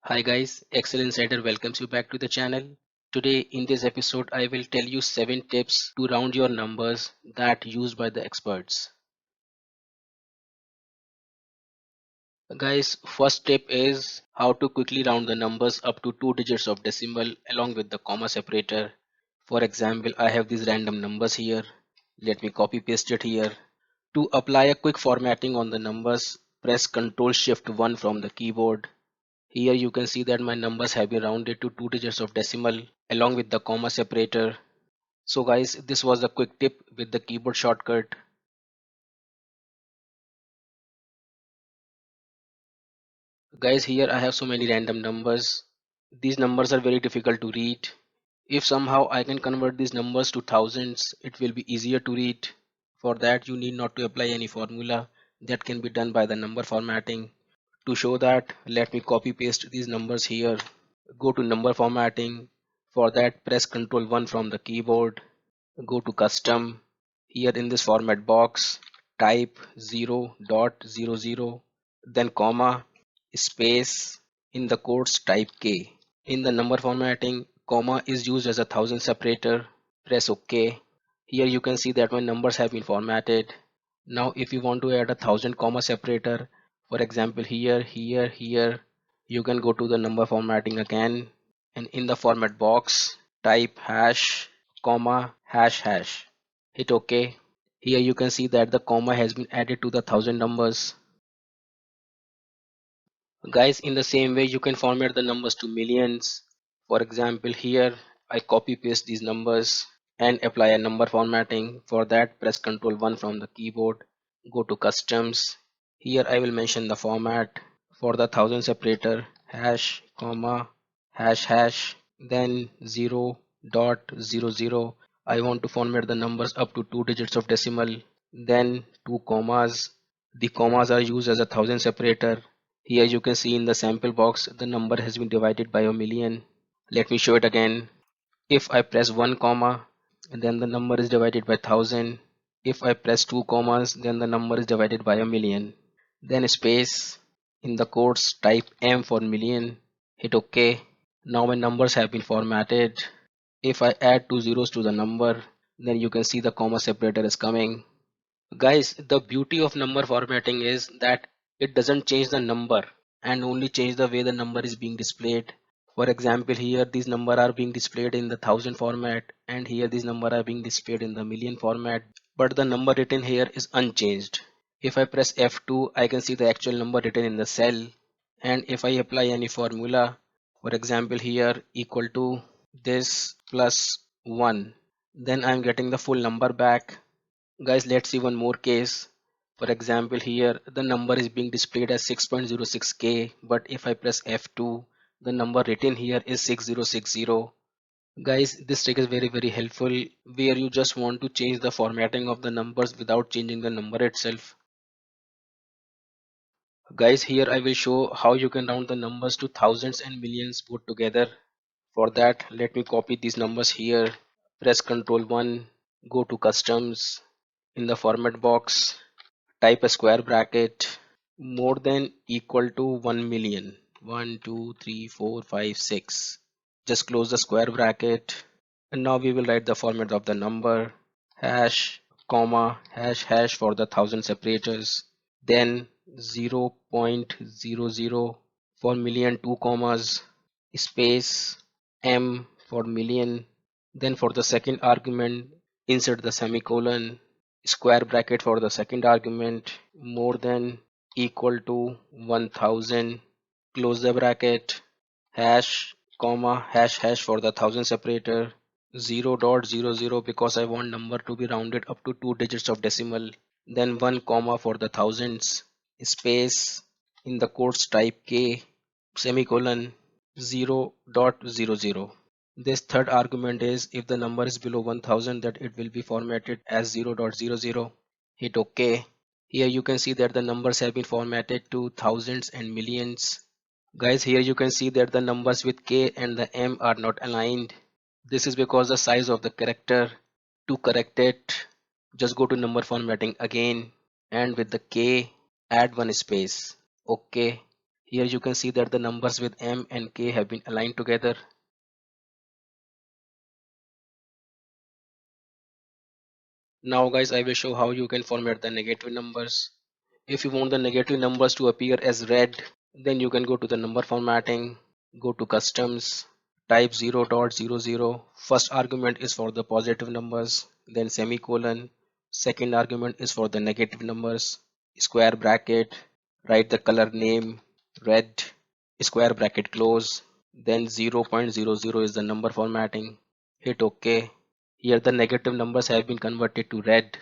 Hi guys, Excel Insider welcomes you back to the channel. Today in this episode I will tell you 7 tips to round your numbers that used by the experts. Guys, first tip is how to quickly round the numbers up to 2 digits of decimal along with the comma separator. For example, I have these random numbers here. Let me copy paste it here. To apply a quick formatting on the numbers, press Ctrl Shift 1 from the keyboard. Here you can see that my numbers have been rounded to 2 digits of decimal along with the comma separator. So guys, this was a quick tip with the keyboard shortcut. Guys, here I have so many random numbers. These numbers are very difficult to read. If somehow I can convert these numbers to thousands, it will be easier to read. For that you need not to apply any formula. That can be done by the number formatting. To show that, let me copy paste these numbers here. Go to number formatting. For that, press Ctrl 1 from the keyboard. Go to custom. Here in this format box, type 0.00, then comma, space, in the quotes type K. In the number formatting, comma is used as a thousand separator. Press OK. Here you can see that my numbers have been formatted. Now if you want to add a thousand comma separator, for example here, you can go to the number formatting again, and in the format box type hash comma hash hash. Hit OK. Here you can see that the comma has been added to the thousand numbers. Guys, in the same way you can format the numbers to millions. For example, here I copy paste these numbers and apply a number formatting. For that, press Ctrl 1 from the keyboard. Go to customs. Here I will mention the format for the thousand separator hash comma hash hash, then 0.00. I want to format the numbers up to 2 digits of decimal, then two commas. The commas are used as a thousand separator. Here you can see in the sample box the number has been divided by a million. Let me show it again. If I press 1 comma, then the number is divided by 1000. If I press 2 commas, then the number is divided by a million. Then space, in the quotes type M for million. Hit OK. Now my numbers have been formatted. If I add two zeros to the number, then you can see the comma separator is coming. Guys, the beauty of number formatting is that it doesn't change the number and only change the way the number is being displayed. For example, here these numbers are being displayed in the thousand format, and here these numbers are being displayed in the million format, but the number written here is unchanged. If I press F2, I can see the actual number written in the cell, and if I apply any formula, for example here equal to this plus 1, then I'm getting the full number back. Guys, let's see one more case. For example, here the number is being displayed as 6.06k, but if I press F2, the number written here is 6060. Guys, this trick is very helpful where you just want to change the formatting of the numbers without changing the number itself. Guys, here I will show how you can round the numbers to thousands and millions put together. For that, let me copy these numbers here. Press Ctrl 1, go to customs. In the format box, type a square bracket more than equal to 1 million. 1 2 3 4 5 6. Just close the square bracket, and now we will write the format of the number hash comma hash hash for the thousand separators, then 0.00 for million, two commas, space m for million. Then for the second argument, insert the semicolon, square bracket for the second argument, more than equal to 1000, close the bracket, hash comma hash hash for the thousand separator, 0.00 because I want number to be rounded up to 2 digits of decimal, then 1 comma for the thousands, space, in the quotes type K, semicolon, 0.00. This third argument is if the number is below 1000, that it will be formatted as 0.00. Hit OK. Here you can see that the numbers have been formatted to thousands and millions. Guys, here you can see that the numbers with K and the M are not aligned. This is because the size of the character. To correct it, just go to number formatting again, and with the K, add one space. OK. Here you can see that the numbers with M and K have been aligned together. Now guys, I will show how you can format the negative numbers. If you want the negative numbers to appear as red, then you can go to the number formatting, go to customs, type 0.00. First argument is for the positive numbers, then semicolon. Second argument is for the negative numbers, square bracket, write the color name, red, square bracket close, then 0.00 is the number formatting. Hit OK. Here the negative numbers have been converted to red.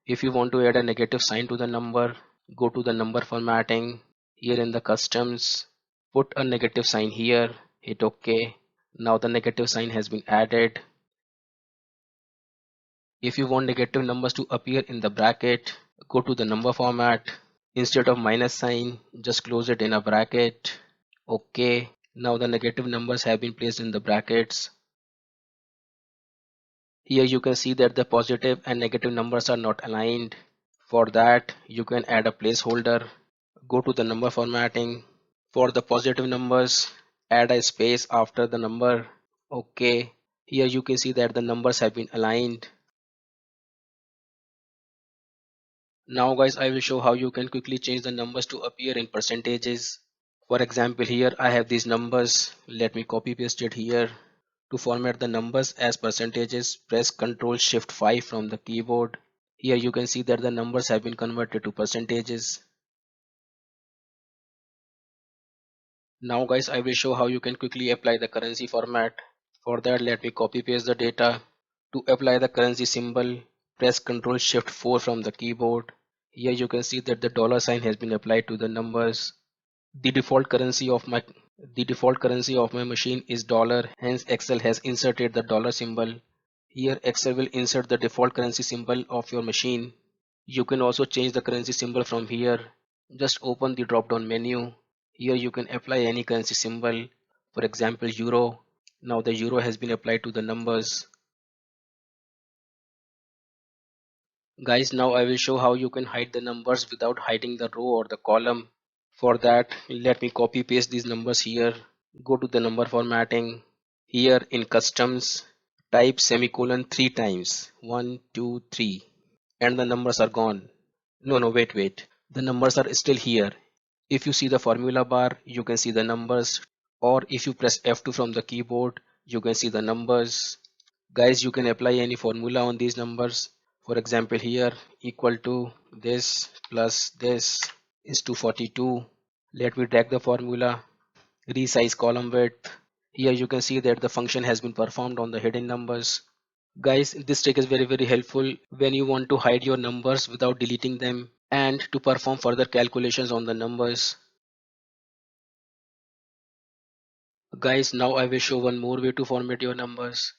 If you want to add a negative sign to the number, go to the number formatting. Here in the customs, put a negative sign here, hit OK. Now the negative sign has been added. If you want negative numbers to appear in the bracket, go to the number format. Instead of minus sign, just close it in a bracket. OK. Now the negative numbers have been placed in the brackets. Here you can see that the positive and negative numbers are not aligned. For that, you can add a placeholder. Go to the number formatting. For the positive numbers, add a space after the number. OK. Here you can see that the numbers have been aligned. Now guys, I will show how you can quickly change the numbers to appear in percentages. For example, here I have these numbers. Let me copy paste it here. To format the numbers as percentages, press Ctrl Shift 5 from the keyboard. Here you can see that the numbers have been converted to percentages. Now guys, I will show how you can quickly apply the currency format. For that, let me copy paste the data. To apply the currency symbol, press Ctrl Shift 4 from the keyboard. Here you can see that the dollar sign has been applied to the numbers. The default currency of my machine is dollar, hence Excel has inserted the dollar symbol. Here Excel will insert the default currency symbol of your machine. You can also change the currency symbol from here. Just open the drop down menu. Here you can apply any currency symbol. For example, euro. Now the euro has been applied to the numbers. Guys, now I will show how you can hide the numbers without hiding the row or the column. For that, let me copy paste these numbers here. Go to the number formatting. Here in customs, type semicolon 3 times. 1, 2, 3. And the numbers are gone. No, wait. The numbers are still here. If you see the formula bar, you can see the numbers. Or if you press F2 from the keyboard, you can see the numbers. Guys, you can apply any formula on these numbers. For example, here equal to this plus this is 242. Let me drag the formula, resize column width. Here you can see that the function has been performed on the hidden numbers. Guys, this trick is very helpful when you want to hide your numbers without deleting them and to perform further calculations on the numbers. Guys, now I will show one more way to format your numbers.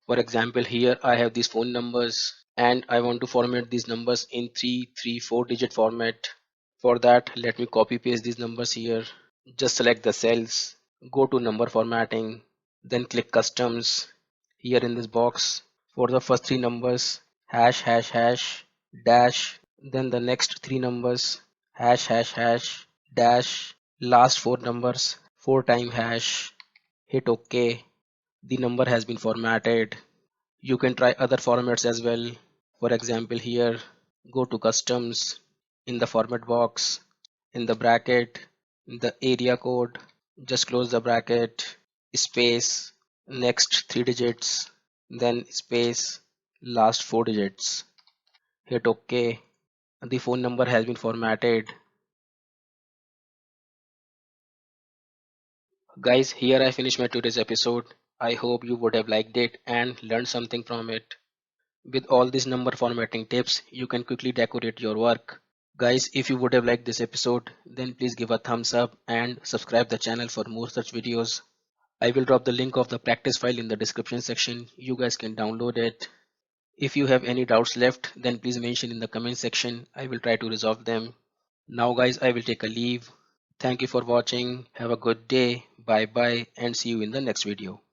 For example, here I have these phone numbers and I want to format these numbers in 4 digit format. For that, let me copy paste these numbers here. Just select the cells, go to number formatting, then click customs. Here in this box, for the first three numbers, hash, dash, then the next three numbers, hash, dash, last four numbers, 4 time hash, hit OK. The number has been formatted. You can try other formats as well. For example, here, go to customs, in the format box, in the bracket, in the area code, just close the bracket, space, next 3 digits, then space, last 4 digits. Hit OK. The phone number has been formatted. Guys, here I finish my today's episode. I hope you would have liked it and learned something from it. With all these number formatting tips, you can quickly decorate your work. Guys, if you would have liked this episode, then please give a thumbs up and subscribe the channel for more such videos. I will drop the link of the practice file in the description section. You guys can download it. If you have any doubts left, then please mention in the comment section. I will try to resolve them. Now guys, I will take a leave. Thank you for watching. Have a good day. Bye bye and see you in the next video.